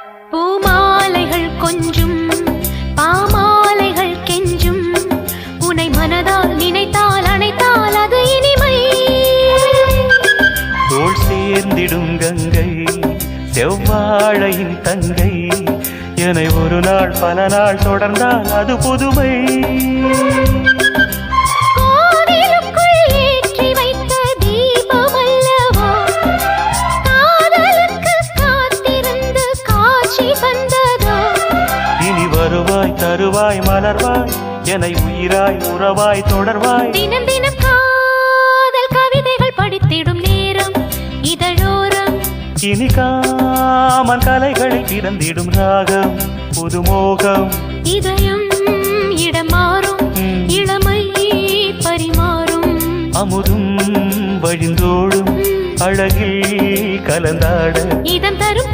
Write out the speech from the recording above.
பூமாலைகள் கொஞ்சும் பாமாலைகள் கெஞ்சும் உனை மனதால் நினைத்தால் அணைத்தால் அது இனிமை. தோள் சேர்ந்திடும் கங்கை செவ்வாழையின் தங்கை என்னை ஒரு நாள் பல நாள் தொடர்ந்தால் அது புதுமை. வருவாய் தருவாய் மலர்வாய் என்னை உயிராய் உறவாய் தொடர்வாய். தினம் தினம் காதல் கவிதைகள் படித்திடும் நேரம் இதழோரம் இனி காமன் கலைகளில் பிறந்திடும் ராகம் புதுமோகம். இதயம் இடம் மாறும் இளமை பரிமாறும் அமுதும் வழிந்தோடும் அழகில் கலந்தாட இதம் தரும்